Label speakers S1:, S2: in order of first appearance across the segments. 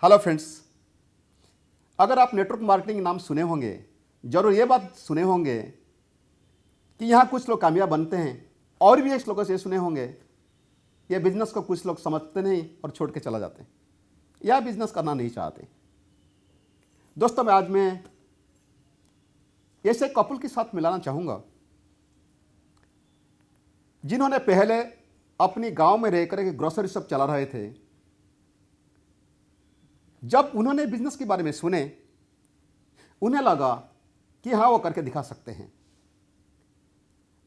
S1: Hello friends, अगर आप network marketing नाम सुने होंगे, जरूर ये बात सुने होंगे कि यहाँ कुछ लोग कामयाब बनते हैं और भी एक लोगों से सुने होंगे ये बिजनेस को कुछ लोग समझते नहीं और छोड़ के चला जाते हैं या बिजनेस करना नहीं चाहते। दोस्तों, मैं आज ऐसे कपल के साथ मिलाना चाहूँगा जिन्होंने पहले अपनी गांव में रहकर एक ग्रोसरी शॉप चला रहे थे। जब उन्होंने बिजनेस के बारे में सुने, उन्हें लगा कि हाँ, वो करके दिखा सकते हैं।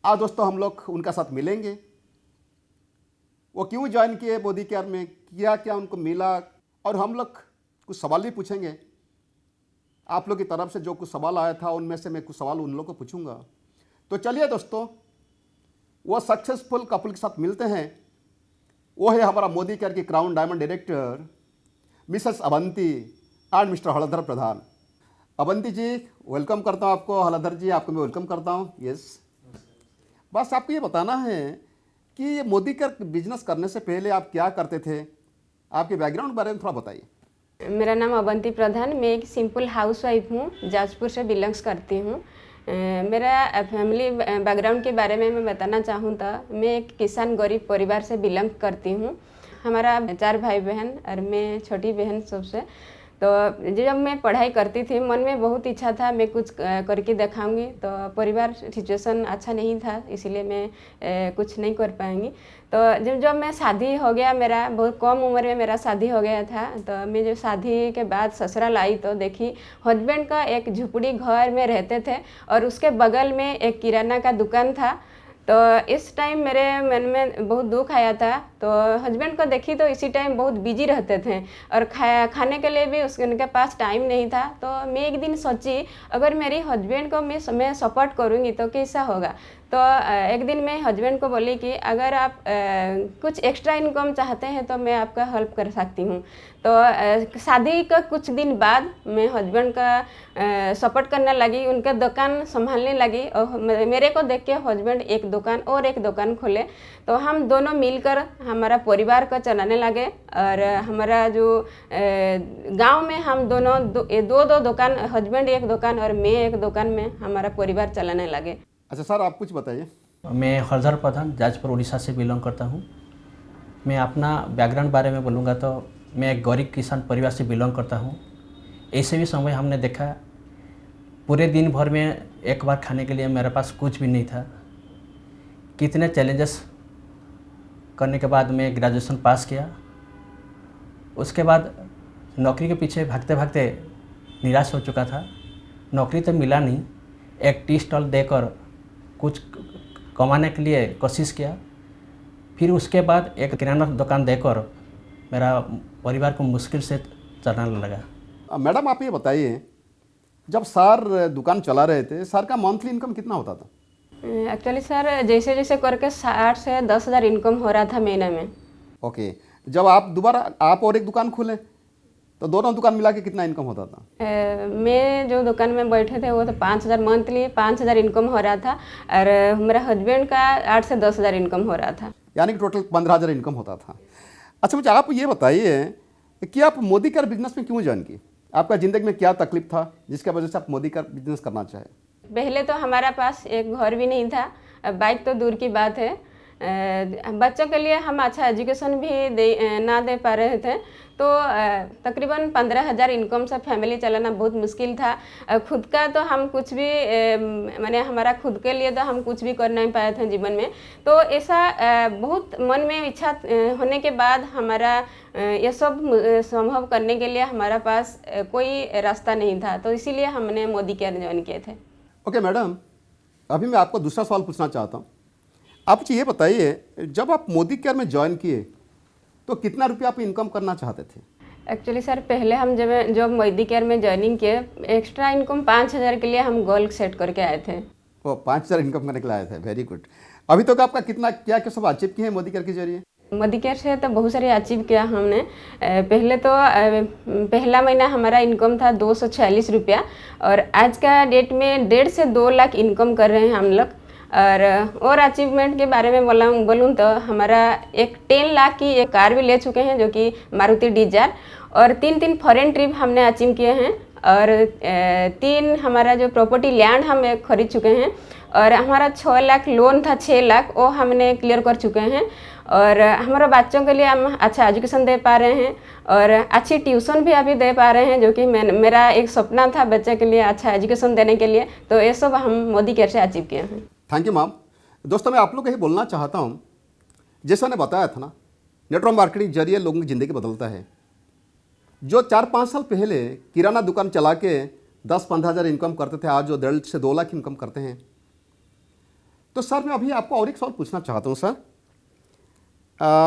S1: आज दोस्तों हम लोग उनका साथ मिलेंगे, वो क्यों ज्वाइन किए मोदी केयर में, क्या क्या उनको मिला, और हम लोग कुछ सवाल भी पूछेंगे। आप लोग की तरफ से जो कुछ सवाल आया था उनमें से मैं कुछ सवाल उन लोगों को पूछूंगा। तो चलिए दोस्तों, वो सक्सेसफुल कपल के साथ मिलते हैं। वो है हमारा मोदी केयर की crown diamond director Mrs Avanti and Mr Haldhar Pradhan. Avanti ji, welcome करता हूँ आपको। हलधर जी, आपको मैं वेलकम करता हूँ। यस, बस आपको ये बताना है कि ये मोदी केयर बिजनेस करने से पहले आप क्या करते थे, आपके बैकग्राउंड के बारे में थोड़ा बताइए।
S2: मेरा नाम अवंती प्रधान, मैं एक सिंपल हाउसवाइफ हूँ, जाजपुर से बिलोंग्स करती हूँ। मेरा फैमिली बैकग्राउंड के बारे में मैं बताना चाहूँ तो मैं एक किसान गरीब परिवार से बिलोंग करती हूँ। हमारा 4 भाई बहन और मैं छोटी बहन सबसे। तो जब मैं पढ़ाई करती थी, मन में बहुत इच्छा था मैं कुछ करके दिखाऊंगी। तो परिवार सिचुएशन अच्छा नहीं था, इसीलिए मैं कुछ नहीं कर पाएंगी। तो जब मैं शादी हो गया, मेरा बहुत कम उम्र में मेरा शादी हो गया था। तो मैं जब शादी के बाद ससुराल आई तो देखी हस्बैंड का एक झुपड़ी घर में रहते थे और उसके बगल में एक किराना का दुकान था। तो इस टाइम मेरे मन में बहुत दुख आया था। तो हस्बैंड को देखी तो इसी टाइम बहुत बिजी रहते थे और खाने के लिए भी उनके पास टाइम नहीं था। तो मैं एक दिन सोची, अगर मेरी हस्बैंड को मैं सपोर्ट करूँगी तो कैसा होगा। तो एक दिन मैं हस्बैंड को बोली कि अगर आप कुछ एक्स्ट्रा इनकम चाहते हैं तो मैं आपका हेल्प कर सकती हूँ। तो शादी का कुछ दिन बाद मैं हस्बैंड का सपोर्ट करने लगी, उनका दुकान संभालने लगी। और मेरे को देख के हस्बैंड एक दुकान और एक दुकान खोले। तो हम दोनों मिलकर हमारा परिवार को चलाने लगे। और हमारा जो गांव में हम दोनों दो दुकान, हस्बैंड एक दुकान और मैं एक दुकान में हमारा परिवार चलाने लगे।
S1: अच्छा सर, आप कुछ बताइए।
S3: मैं हलधर प्रधान जाजपुर उड़ीसा से बिलोंग करता हूँ। मैं अपना बैकग्राउंड बारे में बोलूँगा तो मैं एक गरीब किसान परिवार से बिलोंग करता हूँ। ऐसे भी समय हमने देखा, पूरे दिन भर में एक बार खाने के लिए मेरे पास कुछ भी नहीं था। कितने चैलेंजेस करने के बाद मैं ग्रेजुएशन पास किया। उसके बाद नौकरी के पीछे भागते भागते निराश हो चुका था। नौकरी तो मिला नहीं, एक टी स्टॉल देकर कुछ कमाने के लिए कोशिश किया। फिर उसके बाद एक किराना दुकान देकर मेरा परिवार को मुश्किल से चलाने लगा।
S1: मैडम, आप ये बताइए, जब सर दुकान चला रहे थे, सर का मंथली इनकम कितना होता था?
S2: एक्चुअली सर जैसे जैसे करके 60 से 10 हज़ार इनकम हो रहा था महीने में।
S1: ओके, जब आप दोबारा आप और एक दुकान खोले तो दोनों दुकान मिला के कितना इनकम होता था?
S2: मैं जो दुकान में बैठे थे वो तो 5 हज़ार मंथली 5 हज़ार इनकम हो रहा था और मेरा हस्बैंड का 8 से 10 हज़ार इनकम हो रहा था,
S1: यानी कि टोटल 15,000 इनकम होता था। अच्छा, मुझे आप ये बताइए कि आप मोदी केयर बिजनेस में क्यों ज्वाइन की? आपका ज़िंदगी में क्या तकलीफ था जिसकी वजह से आप मोदी केयर बिजनेस करना चाहे?
S2: पहले तो हमारा पास एक घर भी नहीं था, बाइक तो दूर की बात है। बच्चों के लिए हम अच्छा एजुकेशन भी ना दे पा रहे थे। तो तकरीबन 15,000 इनकम से फैमिली चलाना बहुत मुश्किल था। खुद का तो हम कुछ भी माने हमारा खुद के लिए तो हम कुछ भी कर नहीं पाए थे जीवन में। तो ऐसा बहुत मन में इच्छा होने के बाद हमारा ये सब संभव करने के लिए हमारा पास कोई रास्ता नहीं था। तो इसीलिए हमने मोदी केयर ज्वाइन किए थे।
S1: ओके मैडम, अभी मैं आपको दूसरा सवाल पूछना चाहता हूँ। आप मुझे ये बताइए, जब आप मोदी केयर में ज्वाइन किए तो कितना रुपया आप इनकम करना चाहते थे?
S2: एक्चुअली सर पहले हम जब मोदी केयर में ज्वाइनिंग किए, एक्स्ट्रा इनकम 5,000 के लिए हम गोल सेट करके आए थे।
S1: वो 5,000 इनकम करने के लिए आए थे। Very good. अभी तक आपका कितना क्या क्या सब अचीव किए हैं मोदी केयर के जरिए?
S2: मोदी केयर से तो बहुत सारे अचीव किया हमने। पहले तो पहला महीना हमारा इनकम था 246 रुपया और आज का डेट में 1.5 से 2 लाख इनकम कर रहे हैं हम लोग। और अचीवमेंट के बारे में बोलूँ तो हमारा एक 10 लाख की एक कार भी ले चुके हैं, जो कि मारुति डिजायर। और 3 फॉरेन ट्रिप हमने अचीव किए हैं और 3 हमारा जो प्रॉपर्टी लैंड हम खरीद चुके हैं और हमारा 6 लाख लोन था, 6 लाख वो हमने क्लियर कर चुके हैं और हमारे बच्चों के लिए हम अच्छा एजुकेशन दे पा रहे हैं और अच्छी ट्यूशन भी अभी दे पा रहे हैं, जो कि मेरा एक सपना था बच्चे के लिए अच्छा एजुकेशन देने के लिए। तो ये सब हम मोदी केयर से अचीव किए हैं।
S1: Thank you ma'am. दोस्तों, मैं आप लोग को यही बोलना चाहता हूँ, जैसा मैंने बताया था ना, नेटवर्क मार्केटिंग जरिए लोगों की ज़िंदगी बदलता है। जो 4-5 साल पहले किराना दुकान चला के 10-15 हज़ार इनकम करते थे, आज जो 1.5 से 2 लाख इनकम करते हैं। तो सर, मैं अभी आपको और एक सवाल पूछना चाहता हूँ सर।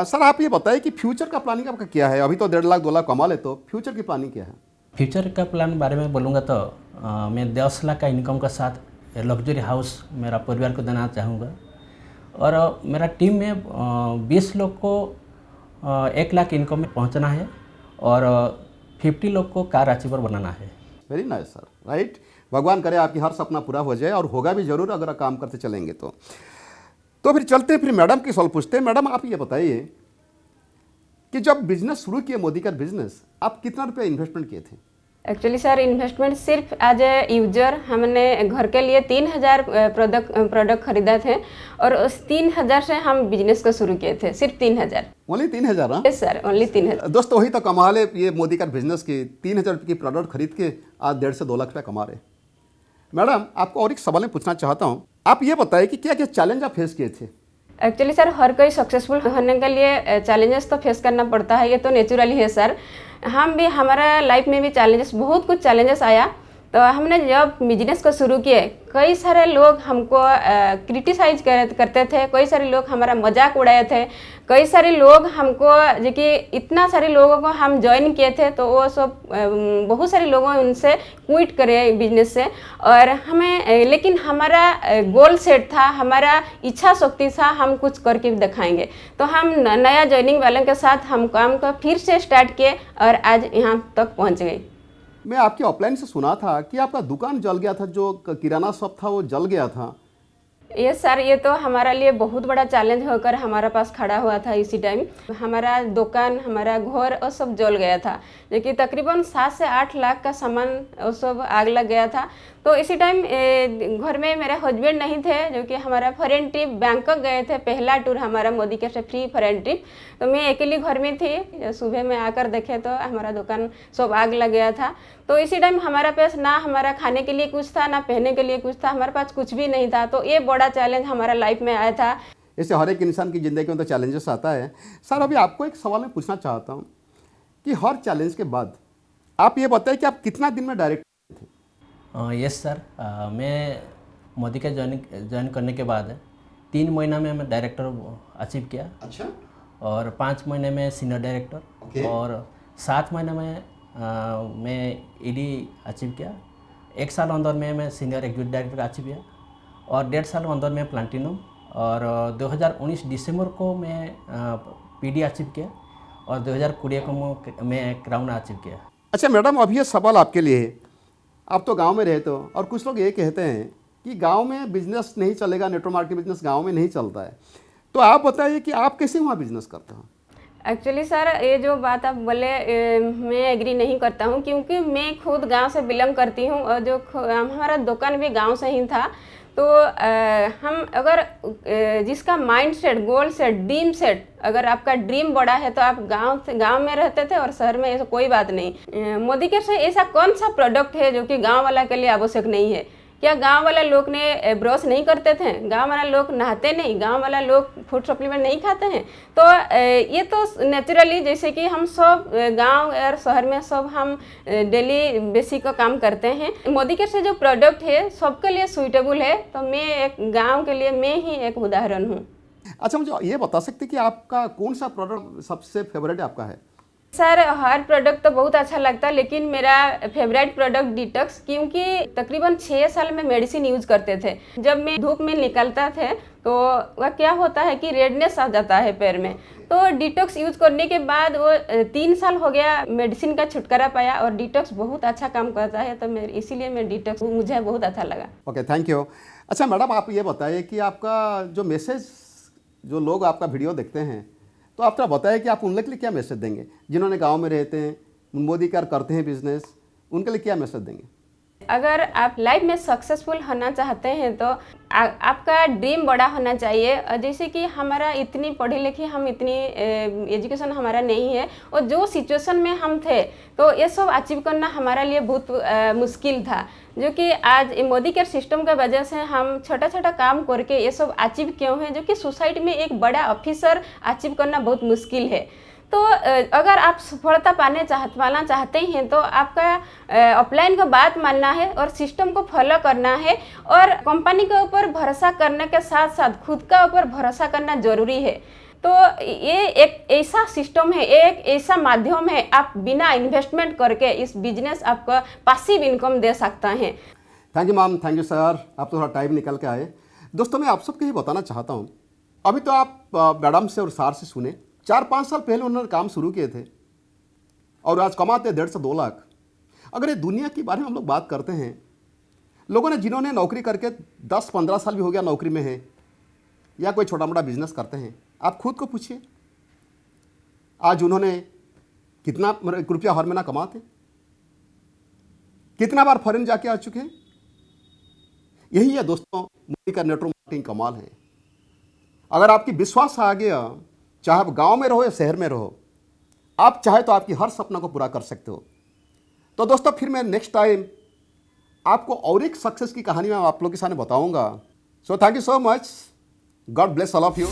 S1: सर, आप ये बताइए कि फ्यूचर का प्लानिंग आपका क्या है? अभी तो 1.5 लाख 2 लाख कमा ले, तो फ्यूचर की प्लानिंग क्या है?
S3: फ्यूचर का प्लान बारे में बोलूँगा तो मैं 10 लाख का इनकम के साथ लग्जरी हाउस मेरा परिवार को देना चाहूँगा और मेरा टीम में 20 लोग को 1 लाख इनकम में पहुँचना है और 50 लोग को कार अचीवर बनाना है।
S1: Very nice sir, right. भगवान करे आपकी हर सपना पूरा हो जाए और होगा भी ज़रूर अगर आप काम करते चलेंगे तो फिर चलते हैं, फिर मैडम की सवाल पूछते हैं। मैडम, आप ये बताइए कि जब बिजनेस शुरू किए मोदी का बिजनेस, आप कितना रुपया इन्वेस्टमेंट किए थे?
S2: एक्चुअली सर, इन्वेस्टमेंट सिर्फ एज ए यूजर हमने घर के लिए 3000 प्रोडक्ट खरीदा थे और उस 3000 से हम बिजनेस को शुरू किए थे, सिर्फ 3000।
S1: ओनली 3000? हाँ
S2: यस सर, ओनली 3000।
S1: दोस्तों, वही तो कमाल है ये मोदी का बिजनेस की। 3000 रुपये की प्रोडक्ट खरीद के आज 1.5 से 2 लाख रुपया कमा रहे। मैडम, आपको और एक सवाल पूछना चाहता हूँ। आप ये बताइए कि क्या क्या चैलेंज आप फेस किए थे?
S2: एक्चुअली सर, हर कोई सक्सेसफुल होने के लिए चैलेंजेस तो फेस करना पड़ता है, ये तो नेचुरली है सर। हम भी, हमारा लाइफ में भी चैलेंजेस, बहुत कुछ चैलेंजेस आया। तो हमने जब बिजनेस को शुरू किए, कई सारे लोग हमको क्रिटिसाइज करते थे, कई सारे लोग हमारा मजाक उड़ाए थे, कई सारे लोग हमको, जो कि इतना सारे लोगों को हम ज्वाइन किए थे तो वो सब बहुत सारे लोगों उनसे क्विट करे बिजनेस से। और हमें, लेकिन हमारा गोल सेट था, हमारा इच्छा शक्ति था, हम कुछ करके भी दिखाएंगे। तो हम नया ज्वाइनिंग वालों के साथ हम काम को फिर से स्टार्ट किए और आज यहाँ तक पहुँच गए।
S1: मैं आपके ऑफलाइन से सुना था कि आपका दुकान जल गया था, जो किराना शॉप था वो जल गया था।
S2: ये सर, ये तो हमारा लिए बहुत बड़ा चैलेंज होकर हमारा पास खड़ा हुआ था। इसी टाइम हमारा दुकान, हमारा घर और सब जल गया था, जो कि तकरीबन 7 से 8 लाख का सामान वो सब आग लग गया था। तो इसी टाइम घर में मेरे हस्बैंड नहीं थे, जो कि हमारा फॉरेन ट्रिप बैंकॉक गए थे, पहला टूर हमारा मोदी के से फ्री फॉरेन ट्रिप। तो मैं अकेली घर में थी, सुबह में आकर देखे तो हमारा दुकान सब आग लग गया था। तो इसी टाइम हमारा पास ना हमारा खाने के लिए कुछ था, ना पहनने के लिए कुछ था, हमारे पास कुछ भी नहीं था। तो ये बड़ा चैलेंज हमारा लाइफ में आया था।
S1: इससे हर एक इंसान की ज़िंदगी में तो चैलेंजेस आता है। सर, अभी आपको एक सवाल मैं पूछना चाहता हूँ कि हर चैलेंज के बाद आप ये बताएं कि आप कितना दिन में डायरेक्ट थे?
S3: यस सर, मैं मोदी का ज्वाइन करने के बाद 3 महीना में मैं डायरेक्टर अचीव किया।
S1: अच्छा।
S3: और 5 महीने में सीनियर डायरेक्टर और 7 महीने में मैं ईडी अचीव किया। 1 साल अंदर में मैं सीनियर एग्जीक्यूटिव डायरेक्टर अचीव किया और 1.5 साल अंदर में प्लैटिनम, और 2019 दिसंबर को मैं पीडी अचीव किया और 2020 को मैं क्राउन अचीव किया।
S1: अच्छा मैडम, अभी ये सवाल आपके लिए है। आप तो गांव में रहते हो और कुछ लोग ये कहते हैं कि गांव में बिजनेस नहीं चलेगा, नेटवर्क मार्केटिंग बिजनेस गांव में नहीं चलता है। तो आप बताइए कि आप कैसे वहाँ बिजनेस करते हो?
S2: एक्चुअली सर, ये जो बात आप बोले मैं एग्री नहीं करता हूँ, क्योंकि मैं खुद गांव से बिलोंग करती हूँ और जो हमारा दुकान भी गांव से ही था। तो हम अगर जिसका mind set, goal set, dream set, अगर आपका ड्रीम बड़ा है तो आप गांव में रहते थे और शहर में, ऐसा कोई बात नहीं। मोदी केयर से ऐसा कौन सा प्रोडक्ट है जो कि गांव वाला के लिए आवश्यक नहीं है? क्या गांव वाला लोग ने ब्रश नहीं करते थे? गांव वाला लोग नहाते नहीं? गांव वाला लोग फूड सप्लीमेंट नहीं खाते हैं? तो ये तो नेचुरली, जैसे कि हम सब गांव और शहर में सब हम डेली बेसिक का काम करते हैं। मोदी केयर से जो प्रोडक्ट है सबके लिए सूटेबल है। तो मैं एक गांव के लिए मैं ही एक उदाहरण हूँ।
S1: अच्छा, मुझे ये बता सकते कि आपका कौन सा प्रोडक्ट सबसे फेवरेट आपका है?
S2: सर, हर प्रोडक्ट तो बहुत अच्छा लगता है, लेकिन मेरा फेवरेट प्रोडक्ट डिटॉक्स, क्योंकि तकरीबन 6 साल में मेडिसिन यूज करते थे। जब मैं धूप में निकलता थे तो वह क्या होता है कि रेडनेस आ जाता है पैर में। तो डिटॉक्स यूज करने के बाद वो 3 साल हो गया, मेडिसिन का छुटकारा पाया और डिटॉक्स बहुत अच्छा काम करता है। तो मैं इसीलिए मैं डिटॉक्स, मुझे बहुत अच्छा लगा।
S1: Okay, thank you. अच्छा मैडम, आप ये बताइए कि आपका जो मैसेज, जो लोग आपका वीडियो देखते हैं, तो आप थोड़ा बताइए कि आप उन लोग के लिए क्या मैसेज देंगे जिन्होंने गांव में रहते हैं मोदी केयर करते हैं बिजनेस, उनके लिए क्या मैसेज देंगे?
S2: अगर आप लाइफ में सक्सेसफुल होना चाहते हैं तो आपका ड्रीम बड़ा होना चाहिए। जैसे कि हमारा इतनी पढ़ी लिखी, हम इतनी एजुकेशन हमारा नहीं है, और जो सिचुएशन में हम थे तो ये सब अचीव करना हमारा लिए बहुत मुश्किल था, जो कि आज मोदी केयर सिस्टम की वजह से हम छोटा छोटा काम करके ये सब अचीव किए हैं, जो कि सोसाइटी में एक बड़ा ऑफिसर अचीव करना बहुत मुश्किल है। तो अगर आप सफलता पाना चाहते हैं तो आपका ऑफलाइन का बात मानना है और सिस्टम को फॉलो करना है, और कंपनी के ऊपर भरोसा करने के साथ साथ खुद का ऊपर भरोसा करना जरूरी है। तो ये एक ऐसा सिस्टम है, एक ऐसा माध्यम है, आप बिना इन्वेस्टमेंट करके इस बिजनेस आपको पासिव इनकम दे सकता है।
S1: Thank you ma'am, thank you sir, आप थोड़ा टाइम निकल के आए। दोस्तों, मैं आप सबको ये बताना चाहता हूँ, अभी तो आप मैडम से और सर से सुने, 4-5 साल पहले उन्होंने काम शुरू किए थे और आज कमाते 1.5 से 2 लाख। अगर ये दुनिया के बारे में हम लोग बात करते हैं, लोगों ने जिन्होंने नौकरी करके 10-15 साल भी हो गया नौकरी में है, या कोई छोटा मोटा बिजनेस करते हैं, आप खुद को पूछिए आज उन्होंने कितना रुपया हर महीना कमाते, कितना बार फॉरेन जाके आ चुके हैं। यही है दोस्तों मोदी का नेटवर्क मार्केटिंग कमाल है। अगर आपकी विश्वास आ गया, चाहे आप गांव में रहो या शहर में रहो, आप चाहे तो आपकी हर सपना को पूरा कर सकते हो। तो दोस्तों, फिर मैं नेक्स्ट टाइम आपको और एक सक्सेस की कहानी मैं आप लोगों के सामने बताऊंगा। So thank you so much, God bless all of you.